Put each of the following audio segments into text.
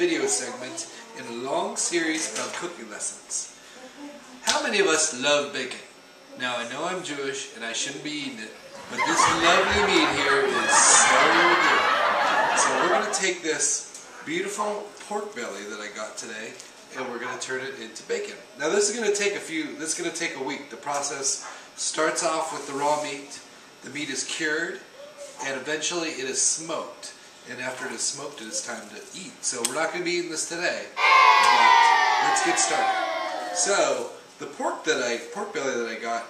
video segment in a long series of cooking lessons. How many of us love bacon? Now I know I'm Jewish and I shouldn't be eating it, but this lovely meat here is so good. So we're going to take this beautiful pork belly that I got today and we're going to turn it into bacon. Now this is going to take a week. The process starts off with the raw meat. The meat is cured and eventually it is smoked. And after it is smoked, it is time to eat. So we're not going to be eating this today, but let's get started. So the pork belly that I got,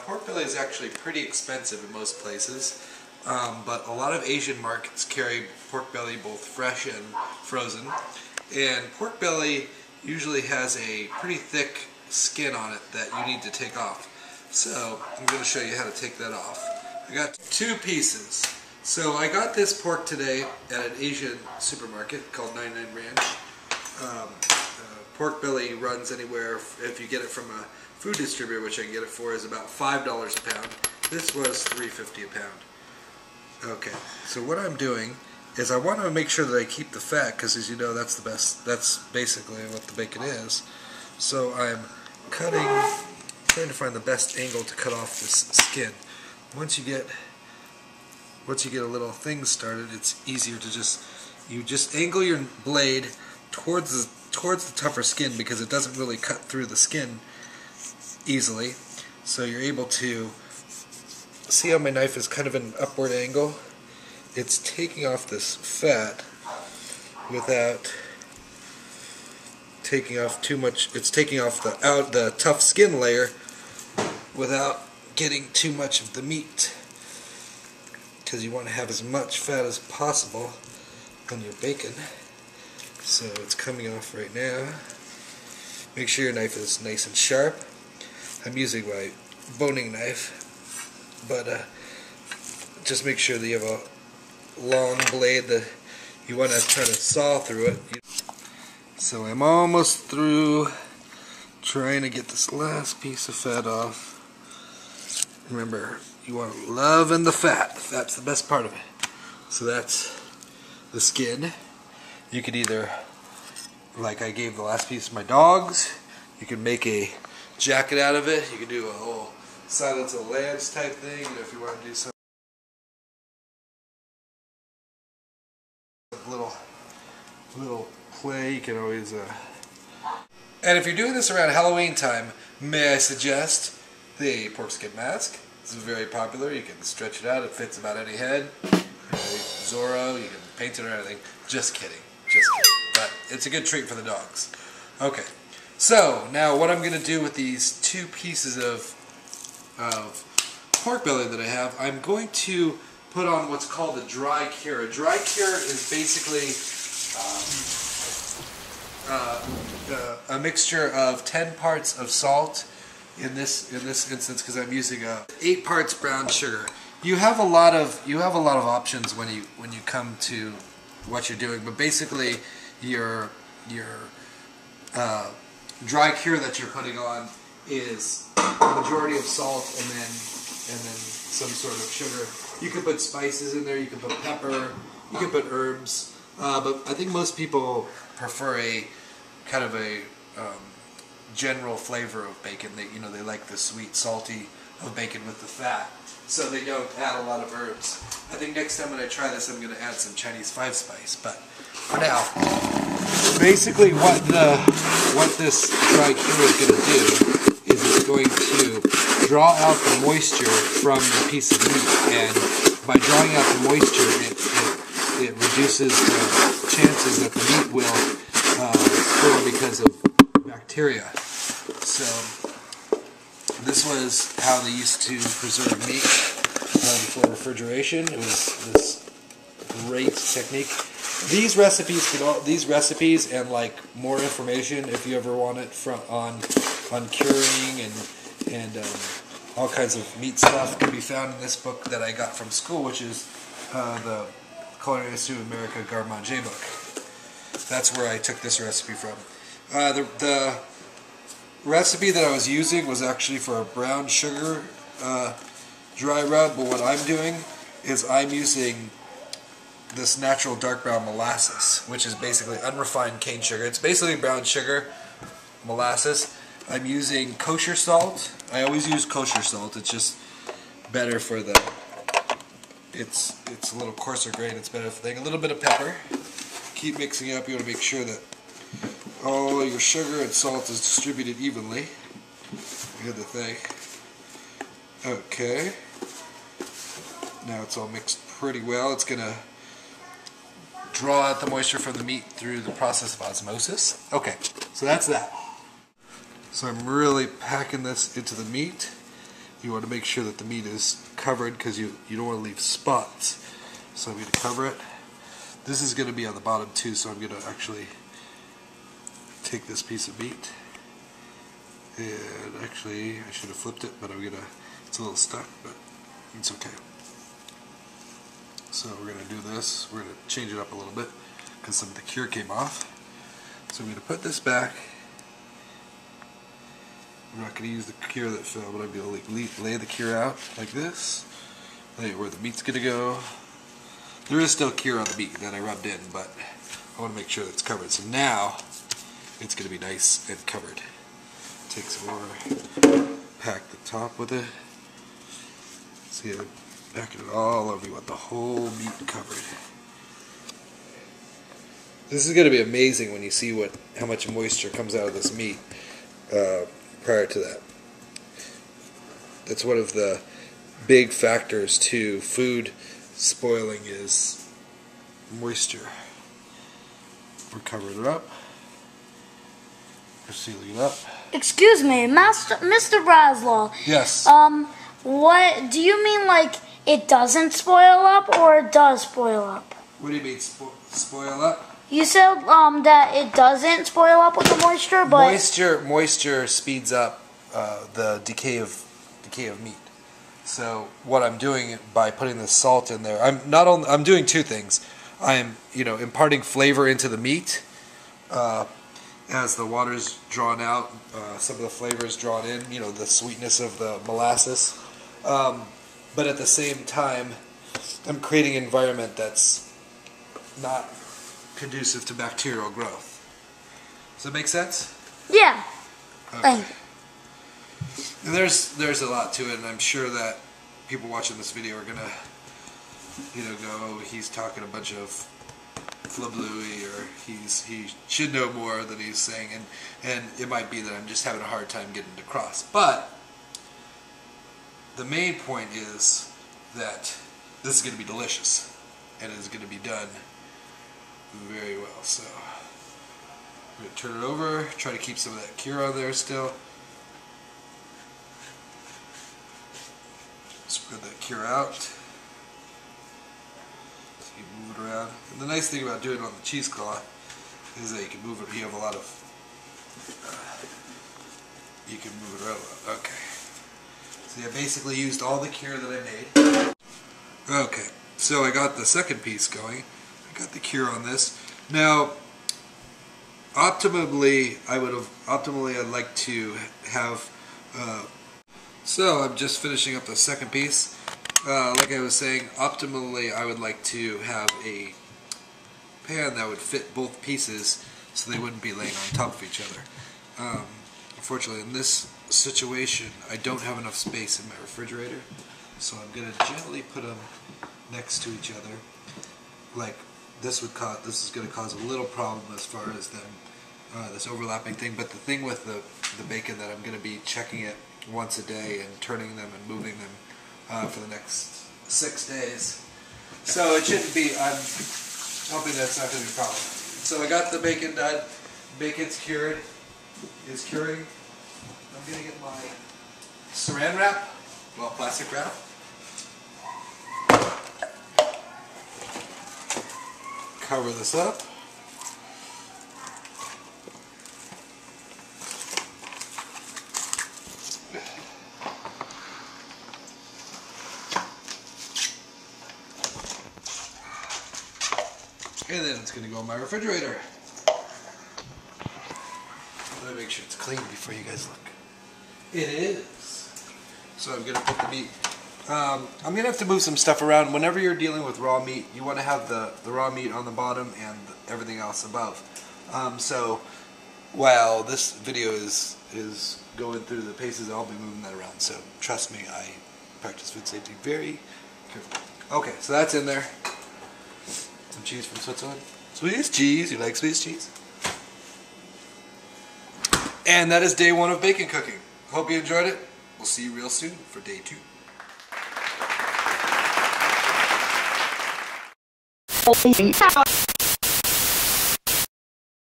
pork belly is actually pretty expensive in most places, but a lot of Asian markets carry pork belly both fresh and frozen. And pork belly usually has a pretty thick skin on it that you need to take off. So I'm going to show you how to take that off. I got two pieces. So I got this pork today at an Asian supermarket called 99 Ranch. Pork belly runs anywhere, if you get it from a food distributor, which I can get it for, is about $5 a pound. This was $3.50 a pound. Okay, so what I'm doing is I want to make sure that I keep the fat, because as you know, that's the best. That's basically what the bacon is. So I'm trying to find the best angle to cut off this skin. Once you get a little thing started, it's easier to just angle your blade towards the tougher skin, because it doesn't really cut through the skin easily. So you're able to see how my knife is kind of an upward angle. It's taking off this fat without taking off too much. It's taking off the tough skin layer without getting too much of the meat, because you want to have as much fat as possible on your bacon. So it's coming off right now. Make sure your knife is nice and sharp. I'm using my boning knife, but just make sure that you have a long blade that you want to try to saw through it. So I'm almost through trying to get this last piece of fat off. Remember, you want to love in the fat. The fat's the best part of it. So that's the skin. You could either, like I gave the last piece to my dogs, you could make a jacket out of it. You could do a whole Silence of the Lambs type thing. You know, if you want to do some little play, you can always. And if you're doing this around Halloween time, may I suggest the pork skin mask? This is very popular. You can stretch it out. It fits about any head. Zorro, you can paint it or anything. Just kidding. Just kidding. But it's a good treat for the dogs. Okay. So, now what I'm going to do with these two pieces of pork belly that I have, I'm going to put on what's called a dry cure. A dry cure is basically a mixture of 10 parts of salt, in this instance, because I'm using 8 parts brown sugar. You have a lot of options when you come to what you're doing, but basically your dry cure that you're putting on is a majority of salt and then some sort of sugar. You can put spices in there. You can put pepper. You can put herbs. But I think most people prefer a kind of a general flavor of bacon. They like the sweet, salty of bacon with the fat, so they don't add a lot of herbs. I think next time when I try this, I'm going to add some Chinese 5-spice. But for now, basically what this dry cure is going to do is it's going to draw out the moisture from the piece of meat, and by drawing out the moisture, it reduces the chances that the meat will spoil because of bacteria. So this was how they used to preserve meat before refrigeration. It was this great technique. These recipes and like more information, if you ever want it, on curing and all kinds of meat stuff, can be found in this book that I got from school, which is the Culinary Institute of America Garde Manger book. That's where I took this recipe from. The recipe that I was using was actually for a brown sugar dry rub, but what I'm doing is I'm using this natural dark brown molasses, which is basically unrefined cane sugar. It's basically brown sugar, molasses. I'm using kosher salt. I always use kosher salt. It's just better for the, it's a little coarser grain. It's better for the thing. A little bit of pepper. Keep mixing it up. You want to make sure that all your sugar and salt is distributed evenly. Good the thing. Okay. Now it's all mixed pretty well. It's going to draw out the moisture from the meat through the process of osmosis. Okay, so that's that. So I'm really packing this into the meat. You want to make sure that the meat is covered because you don't want to leave spots. So I'm going to cover it. This is going to be on the bottom too, so I'm going to actually take this piece of meat. And actually, I should have flipped it, but it's a little stuck, but it's okay. So we're going to do this. We're going to change it up a little bit because some of the cure came off. So I'm going to put this back. I'm not going to use the cure that fell, but I'm going to lay the cure out like this. Lay where the meat's going to go. There is still cure on the meat that I rubbed in, but I want to make sure that it's covered. So now it's going to be nice and covered. Take some more, pack the top with it. See, I'm packing it all over. You want the whole meat covered. This is going to be amazing when you see how much moisture comes out of this meat prior to that. That's one of the big factors to food spoiling is moisture. We're covering it up. We're sealing it up. Excuse me, Mr. Braslaw. Yes. What do you mean? Like it doesn't spoil up, or it does spoil up? What do you mean spoil up? You said that it doesn't spoil up with the moisture, but moisture speeds up the decay of meat. So what I'm doing by putting the salt in there, I'm doing two things. I'm imparting flavor into the meat as the water's drawn out. Some of the flavor is drawn in. The sweetness of the molasses. But at the same time, I'm creating an environment that's not conducive to bacterial growth. Does that make sense? Yeah. Okay. And there's a lot to it, and I'm sure that people watching this video are gonna, go, oh, he's talking a bunch of flablooey, or he should know more than he's saying, and it might be that I'm just having a hard time getting it across. But the main point is that this is going to be delicious, and it's going to be done very well. So I'm going to turn it over, try to keep some of that cure on there still. Spread that cure out. So you move it around. And the nice thing about doing it on the cheesecloth is that you can move it. You have a lot of. You can move it around. Okay. So I basically used all the cure that I made. Okay. So I got the second piece going. I got the cure on this. Now, optimally, I'd like to have. So I'm just finishing up the second piece. Like I was saying, optimally I would like to have a pan that would fit both pieces so they wouldn't be laying on top of each other. Unfortunately, in this situation, I don't have enough space in my refrigerator, so I'm going to gently put them next to each other. Like this is going to cause a little problem as far as them this overlapping thing. But the thing with the bacon that I'm going to be checking it once a day and turning them and moving them for the next 6 days. So it shouldn't be, I'm hoping that's not going to be a problem. So I got the bacon done. Bacon's cured. It's curing. I'm going to get my saran wrap, well, plastic wrap. Cover this up. And then it's going to go in my refrigerator. Let me make sure it's clean before you guys look. It is. So I'm going to put the meat I'm going to have to move some stuff around. Whenever you're dealing with raw meat, you want to have the raw meat on the bottom and everything else above. So while this video is going through the paces, I'll be moving that around. So trust me, I practice food safety very carefully. Okay, so that's in there. Some cheese from Switzerland. Swiss cheese. You like Swiss cheese? And that is day 1 of bacon cooking. Hope you enjoyed it. We'll see you real soon for day 2.